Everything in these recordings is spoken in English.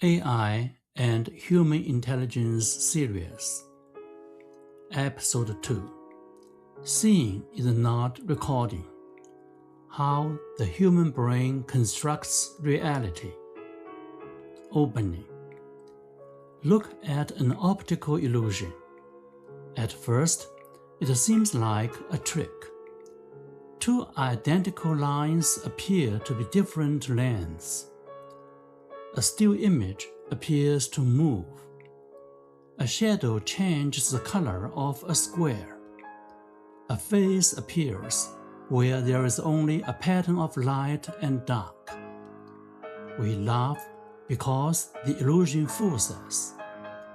AI and Human Intelligence Series. Episode 2. Seeing is not recording. How the human brain constructs reality. Opening. Look at an optical illusion. At first, it seems like a trick. Two identical lines appear to be different lengths. A still image appears to move. A shadow changes the color of a square. A face appears where there is only a pattern of light and dark. We laugh because the illusion fools us,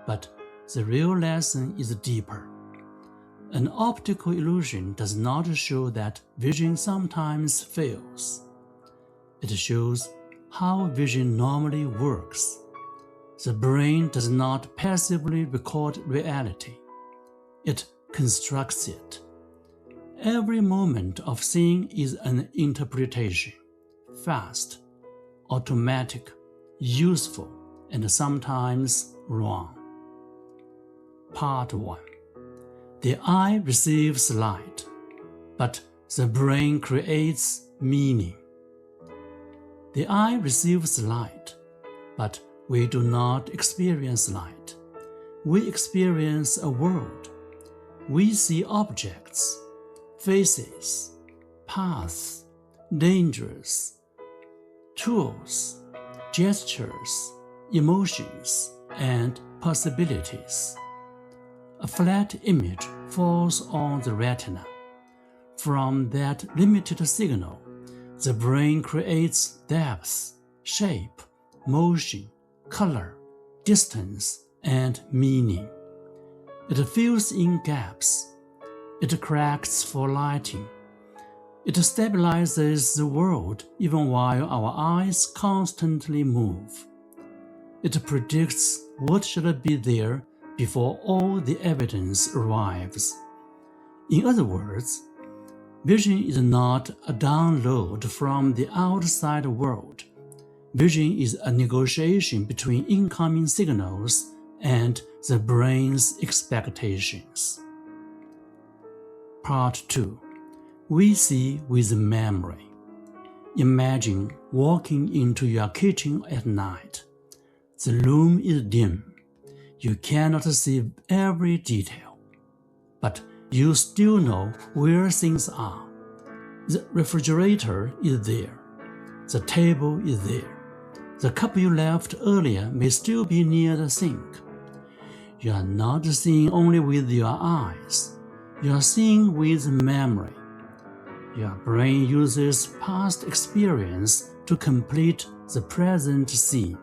but the real lesson is deeper. An optical illusion does not show that vision sometimes fails. It shows how vision normally works. The brain does not passively record reality. It constructs it. Every moment of seeing is an interpretation, fast, automatic, useful, and sometimes wrong. Part 1. The eye receives light, but the brain creates meaning. The eye receives light, but we do not experience light. We experience a world. We see objects, faces, paths, dangers, tools, gestures, emotions, and possibilities. A flat image falls on the retina. From that limited signal, the brain creates depth, shape, motion, color, distance, and meaning. It fills in gaps. It corrects for lighting. It stabilizes the world even while our eyes constantly move. It predicts what should be there before all the evidence arrives. In other words, vision is not a download from the outside world. Vision is a negotiation between incoming signals and the brain's expectations. Part 2. We see with memory. Imagine walking into your kitchen at night. The room is dim. You cannot see every detail, but you still know where things are. The refrigerator is there. The table is there. The cup you left earlier may still be near the sink. You are not seeing only with your eyes. You are seeing with memory. Your brain uses past experience to complete the present scene.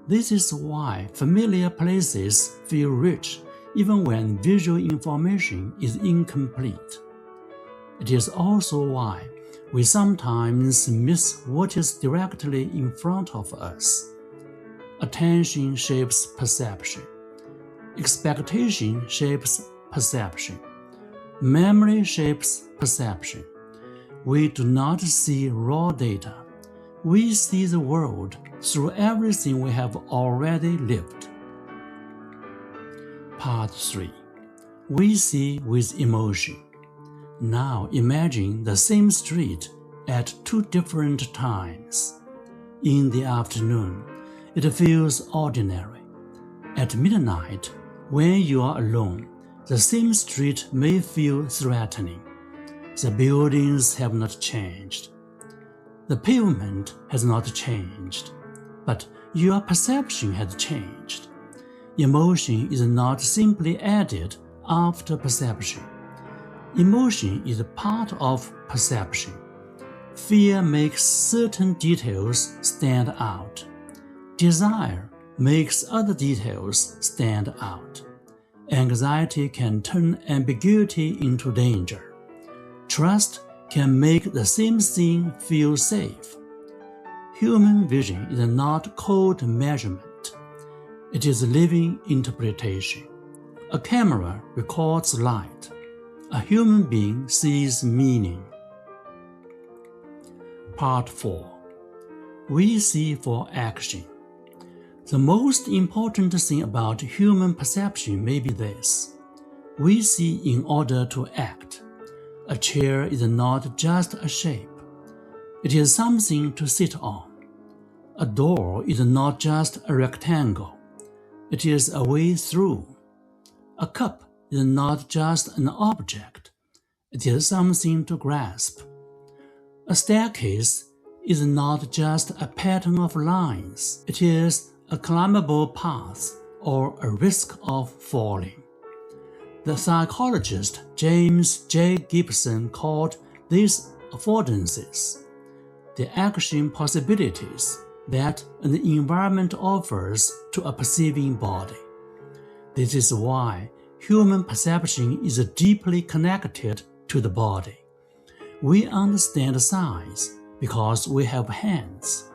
This is why familiar places feel rich even when visual information is incomplete. It is also why we sometimes miss what is directly in front of us. Attention shapes perception. Expectation shapes perception. Memory shapes perception. We do not see raw data. We see the world through everything we have already lived. Part 3. We see with emotion. Now imagine the same street at two different times. In the afternoon, it feels ordinary. At midnight, when you are alone, the same street may feel threatening. The buildings have not changed. The pavement has not changed, but your perception has changed. Emotion is not simply added after perception. Emotion is a part of perception. Fear makes certain details stand out. Desire makes other details stand out. Anxiety can turn ambiguity into danger. Trust can make the same thing feel safe. Human vision is not cold measurement. It is living interpretation. A camera records light. A human being sees meaning. Part 4. We see for action. The most important thing about human perception may be this: we see in order to act. A chair is not just a shape. It is something to sit on. A door is not just a rectangle. It is a way through. A cup is not just an object. It is something to grasp. A staircase is not just a pattern of lines. It is a climbable path or a risk of falling. The psychologist James J. Gibson called these affordances the action possibilities that an environment offers to a perceiving body. This is why human perception is deeply connected to the body. We understand size because we have hands.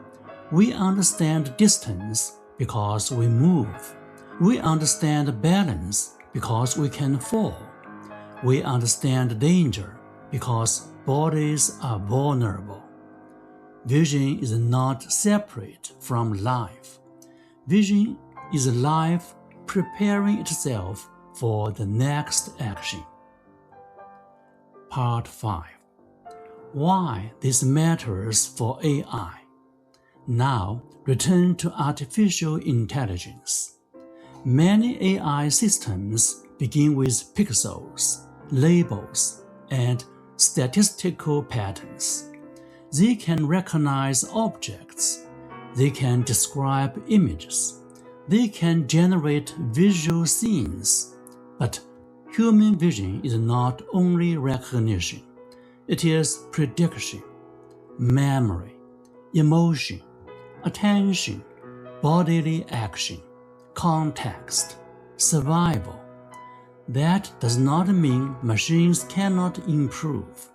We understand distance because we move. We understand balance because we can fall. We understand danger because bodies are vulnerable. Vision is not separate from life. Vision is life preparing itself for the next action. Part 5. Why this matters for AI. Now, return to artificial intelligence. Many AI systems begin with pixels, labels, and statistical patterns. They can recognize objects. They can describe images. They can generate visual scenes. But human vision is not only recognition. It is prediction, memory, emotion, attention, bodily action, context, survival. That does not mean machines cannot improve.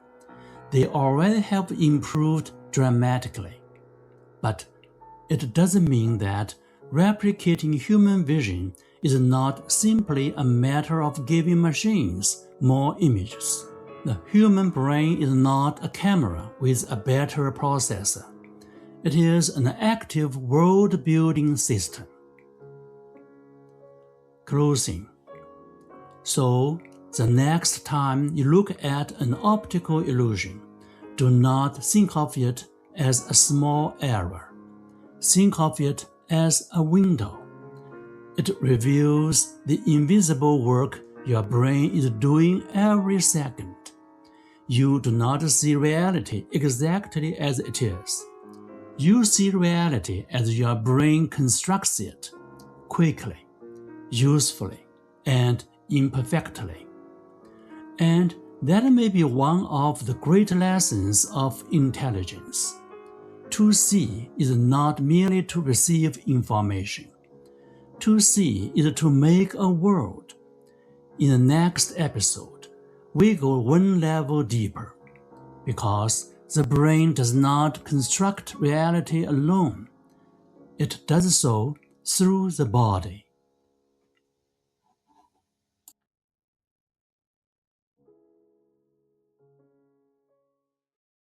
They already have improved dramatically. But it doesn't mean that replicating human vision is not simply a matter of giving machines more images. The human brain is not a camera with a better processor. It is an active world-building system. Closing. So, the next time you look at an optical illusion, do not think of it as a small error. Think of it as a window. It reveals the invisible work your brain is doing every second. You do not see reality exactly as it is. You see reality as your brain constructs it, quickly, usefully, and imperfectly. And that may be one of the great lessons of intelligence. To see is not merely to receive information. To see is to make a world. In the next episode, we go one level deeper, because the brain does not construct reality alone. It does so through the body.